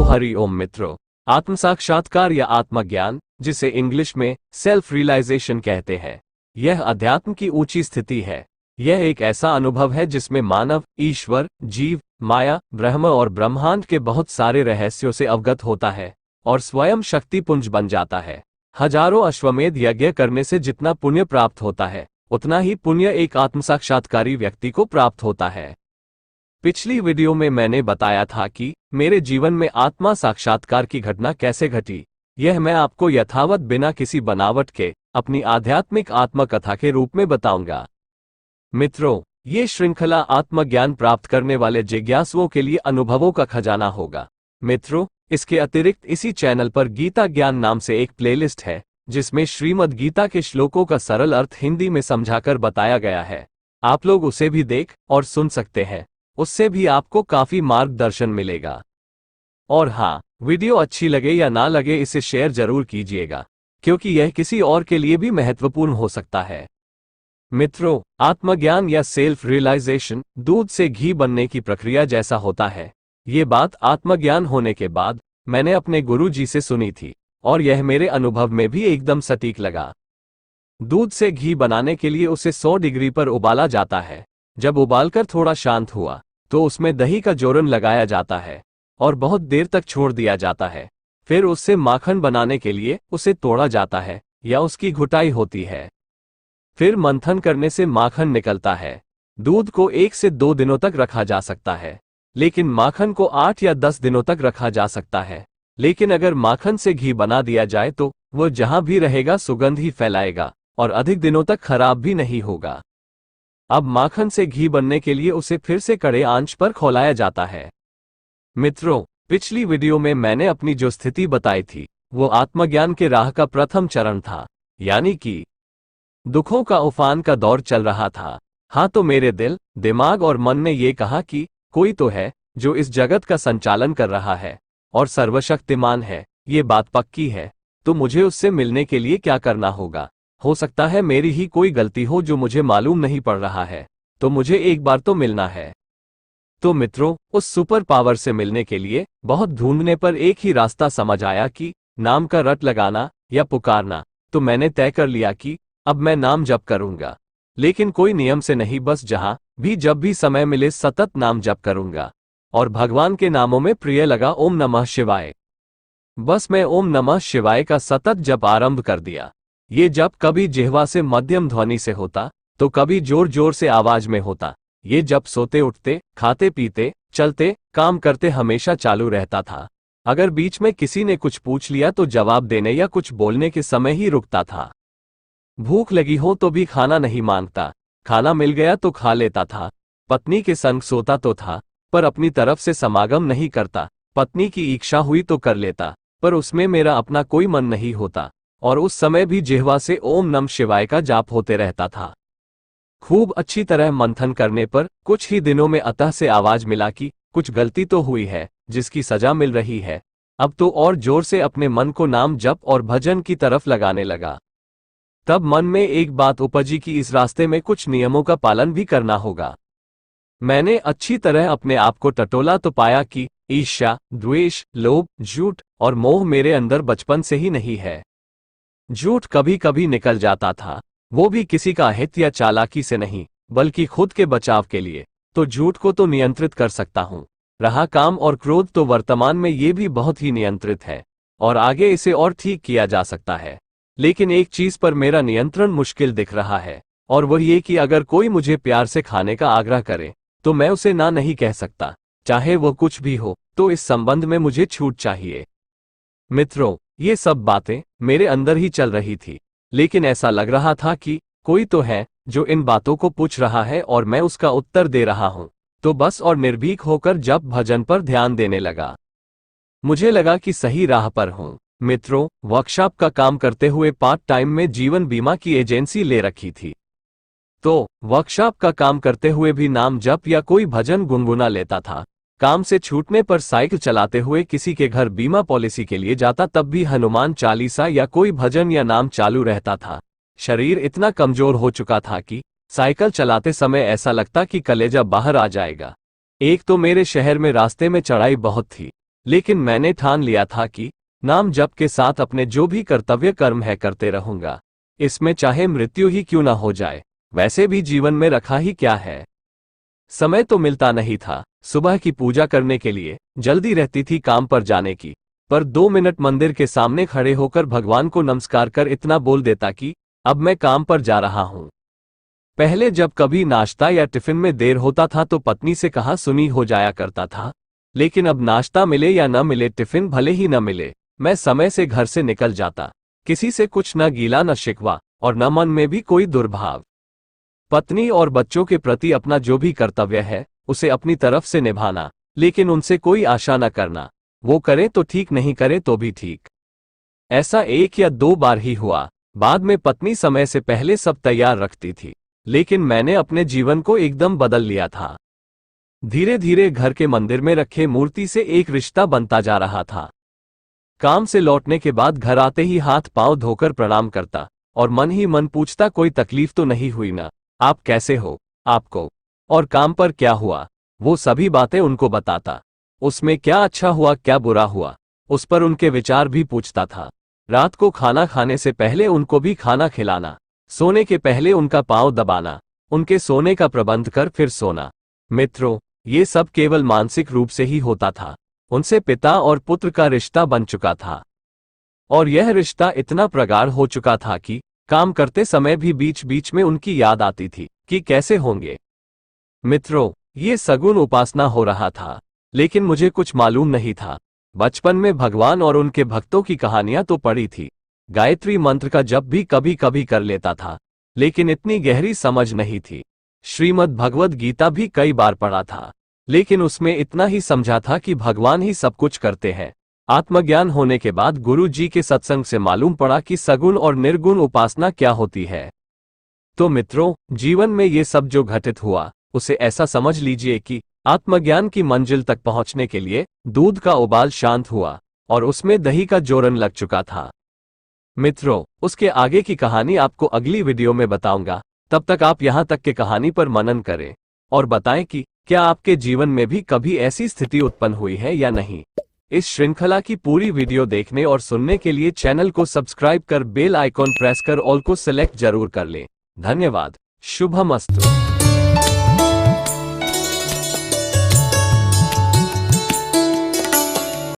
हरि ओम मित्रों। आत्म साक्षात्कार या आत्मज्ञान, जिसे इंग्लिश में सेल्फ रियलाइजेशन कहते हैं, यह अध्यात्म की ऊंची स्थिति है। यह एक ऐसा अनुभव है जिसमें मानव ईश्वर, जीव, माया, ब्रह्म और ब्रह्मांड के बहुत सारे रहस्यों से अवगत होता है और स्वयं शक्तिपुंज बन जाता है। हजारों अश्वमेध यज्ञ करने से जितना पुण्य प्राप्त होता है, उतना ही पुण्य एक आत्मसाक्षात्कारी व्यक्ति को प्राप्त होता है। पिछली वीडियो में मैंने बताया था कि मेरे जीवन में आत्मा साक्षात्कार की घटना कैसे घटी। यह मैं आपको यथावत बिना किसी बनावट के अपनी आध्यात्मिक आत्मकथा के रूप में बताऊंगा। मित्रों, ये श्रृंखला आत्मज्ञान प्राप्त करने वाले जिज्ञासुओं के लिए अनुभवों का खजाना होगा। मित्रों, इसके अतिरिक्त इसी चैनल पर गीता ज्ञान नाम से एक प्लेलिस्ट है, जिसमें श्रीमद् गीता के श्लोकों का सरल अर्थ हिंदी में समझाकर बताया गया है। आप लोग उसे भी देख और सुन सकते हैं, उससे भी आपको काफी मार्गदर्शन मिलेगा। और हाँ, वीडियो अच्छी लगे या ना लगे, इसे शेयर जरूर कीजिएगा, क्योंकि यह किसी और के लिए भी महत्वपूर्ण हो सकता है। मित्रों, आत्मज्ञान या सेल्फ रियलाइजेशन दूध से घी बनने की प्रक्रिया जैसा होता है। ये बात आत्मज्ञान होने के बाद मैंने अपने गुरु जी से सुनी थी और यह मेरे अनुभव में भी एकदम सटीक लगा। दूध से घी बनाने के लिए उसे 100 डिग्री पर उबाला जाता है। जब उबालकर थोड़ा शांत हुआ तो उसमें दही का जोरन लगाया जाता है और बहुत देर तक छोड़ दिया जाता है। फिर उससे माखन बनाने के लिए उसे तोड़ा जाता है या उसकी घुटाई होती है। फिर मंथन करने से माखन निकलता है। दूध को 1 से 2 दिनों तक रखा जा सकता है, लेकिन माखन को 8 या 10 दिनों तक रखा जा सकता है। लेकिन अगर माखन से घी बना दिया जाए तो वह जहां भी रहेगा सुगंध ही फैलाएगा और अधिक दिनों तक खराब भी नहीं होगा। अब माखन से घी बनने के लिए उसे फिर से कड़े आंच पर खौलाया जाता है। मित्रों, पिछली वीडियो में मैंने अपनी जो स्थिति बताई थी, वो आत्मज्ञान के राह का प्रथम चरण था, यानी कि दुखों का उफान का दौर चल रहा था। हाँ, तो मेरे दिल, दिमाग और मन ने ये कहा कि कोई तो है जो इस जगत का संचालन कर रहा है और सर्वशक्तिमान है। ये बात पक्की है, तो मुझे उससे मिलने के लिए क्या करना होगा। हो सकता है मेरी ही कोई गलती हो जो मुझे मालूम नहीं पड़ रहा है, तो मुझे एक बार तो मिलना है। तो मित्रों, उस सुपर पावर से मिलने के लिए बहुत ढूंढने पर एक ही रास्ता समझ आया कि नाम का रट लगाना या पुकारना। तो मैंने तय कर लिया कि अब मैं नाम जप करूंगा, लेकिन कोई नियम से नहीं, बस जहां भी जब भी समय मिले सतत नाम जप करूंगा। और भगवान के नामों में प्रिय लगा ओम नमः शिवाय। बस मैं ओम नमः शिवाय का सतत जप आरंभ कर दिया। ये जप कभी जिह्वा से मध्यम ध्वनि से होता, तो कभी जोर जोर से आवाज में होता। ये जप सोते उठते, खाते पीते, चलते, काम करते हमेशा चालू रहता था। अगर बीच में किसी ने कुछ पूछ लिया तो जवाब देने या कुछ बोलने के समय ही रुकता था। भूख लगी हो तो भी खाना नहीं मांगता, खाना मिल गया तो खा लेता था। पत्नी के संग सोता तो था, पर अपनी तरफ से समागम नहीं करता। पत्नी की इच्छा हुई तो कर लेता, पर उसमें मेरा अपना कोई मन नहीं होता। और उस समय भी जिह्वा से ओम नमः शिवाय का जाप होते रहता था। खूब अच्छी तरह मंथन करने पर कुछ ही दिनों में अतः से आवाज मिला कि कुछ गलती तो हुई है, जिसकी सजा मिल रही है। अब तो और जोर से अपने मन को नाम जप और भजन की तरफ लगाने लगा। तब मन में एक बात उपजी कि इस रास्ते में कुछ नियमों का पालन भी करना होगा। मैंने अच्छी तरह अपने आप को टटोला तो पाया कि ईर्ष्या, द्वेष, लोभ, झूठ और मोह मेरे अंदर बचपन से ही नहीं है। झूठ कभी कभी निकल जाता था, वो भी किसी का हित या चालाकी से नहीं, बल्कि खुद के बचाव के लिए। तो झूठ को तो नियंत्रित कर सकता हूँ। रहा काम और क्रोध, तो वर्तमान में ये भी बहुत ही नियंत्रित है और आगे इसे और ठीक किया जा सकता है। लेकिन एक चीज पर मेरा नियंत्रण मुश्किल दिख रहा है, और वह ये कि अगर कोई मुझे प्यार से खाने का आग्रह करे तो मैं उसे ना नहीं कह सकता, चाहे वो कुछ भी हो। तो इस संबंध में मुझे छूट चाहिए। मित्रों, ये सब बातें मेरे अंदर ही चल रही थी, लेकिन ऐसा लग रहा था कि कोई तो है जो इन बातों को पूछ रहा है और मैं उसका उत्तर दे रहा हूं। तो बस और निर्भीक होकर जप भजन पर ध्यान देने लगा। मुझे लगा कि सही राह पर हूं। मित्रों, वर्कशॉप का काम करते हुए पार्ट टाइम में जीवन बीमा की एजेंसी ले रखी थी। तो वर्कशॉप का काम करते हुए भी नाम जप या कोई भजन गुनगुना लेता था। काम से छूटने पर साइकिल चलाते हुए किसी के घर बीमा पॉलिसी के लिए जाता, तब भी हनुमान चालीसा या कोई भजन या नाम चालू रहता था। शरीर इतना कमजोर हो चुका था कि साइकिल चलाते समय ऐसा लगता कि कलेजा बाहर आ जाएगा। एक तो मेरे शहर में रास्ते में चढ़ाई बहुत थी, लेकिन मैंने ठान लिया था कि नाम जप के साथ अपने जो भी कर्तव्य कर्म है करते रहूंगा, इसमें चाहे मृत्यु ही क्यों ना हो जाए। वैसे भी जीवन में रखा ही क्या है। समय तो मिलता नहीं था। सुबह की पूजा करने के लिए जल्दी रहती थी काम पर जाने की, पर 2 मिनट मंदिर के सामने खड़े होकर भगवान को नमस्कार कर इतना बोल देता कि अब मैं काम पर जा रहा हूं। पहले जब कभी नाश्ता या टिफिन में देर होता था तो पत्नी से कहा सुनी हो जाया करता था, लेकिन अब नाश्ता मिले या न मिले, टिफिन भले ही न मिले, मैं समय से घर से निकल जाता। किसी से कुछ न गीला न शिकवा और न मन में भी कोई दुर्भाव। पत्नी और बच्चों के प्रति अपना जो भी कर्तव्य है उसे अपनी तरफ से निभाना, लेकिन उनसे कोई आशा न करना। वो करे तो ठीक, नहीं करे तो भी ठीक। ऐसा 1 या 2 बार ही हुआ। बाद में पत्नी समय से पहले सब तैयार रखती थी, लेकिन मैंने अपने जीवन को एकदम बदल लिया था। धीरे धीरे घर के मंदिर में रखे मूर्ति से एक रिश्ता बनता जा रहा था। काम से लौटने के बाद घर आते ही हाथ पांव धोकर प्रणाम करता और मन ही मन पूछता कोई तकलीफ तो नहीं हुई ना, आप कैसे हो, आपको और काम पर क्या हुआ, वो सभी बातें उनको बताता। उसमें क्या अच्छा हुआ क्या बुरा हुआ, उस पर उनके विचार भी पूछता था। रात को खाना खाने से पहले उनको भी खाना खिलाना, सोने के पहले उनका पांव दबाना, उनके सोने का प्रबंध कर फिर सोना। मित्रों, ये सब केवल मानसिक रूप से ही होता था। उनसे पिता और पुत्र का रिश्ता बन चुका था, और यह रिश्ता इतना प्रगाढ़ हो चुका था कि काम करते समय भी बीच बीच में उनकी याद आती थी कि कैसे होंगे। मित्रों, ये सगुण उपासना हो रहा था, लेकिन मुझे कुछ मालूम नहीं था। बचपन में भगवान और उनके भक्तों की कहानियां तो पढ़ी थी, गायत्री मंत्र का जप भी कभी कभी कर लेता था, लेकिन इतनी गहरी समझ नहीं थी। श्रीमद् भगवद गीता भी कई बार पढ़ा था, लेकिन उसमें इतना ही समझा था कि भगवान ही सब कुछ करते हैं। आत्मज्ञान होने के बाद गुरु जी के सत्संग से मालूम पड़ा कि सगुण और निर्गुण उपासना क्या होती है। तो मित्रों, जीवन में ये सब जो घटित हुआ उसे ऐसा समझ लीजिए कि आत्मज्ञान की मंजिल तक पहुंचने के लिए दूध का उबाल शांत हुआ और उसमें दही का जोरन लग चुका था। मित्रों, उसके आगे की कहानी आपको अगली वीडियो में बताऊंगा। तब तक आप यहां तक के कहानी पर मनन करें और बताएं कि क्या आपके जीवन में भी कभी ऐसी स्थिति उत्पन्न हुई है या नहीं। इस श्रृंखला की पूरी वीडियो देखने और सुनने के लिए चैनल को सब्सक्राइब कर बेल आइकॉन प्रेस कर ऑल को सिलेक्ट जरूर कर लें। धन्यवाद। शुभमस्तु।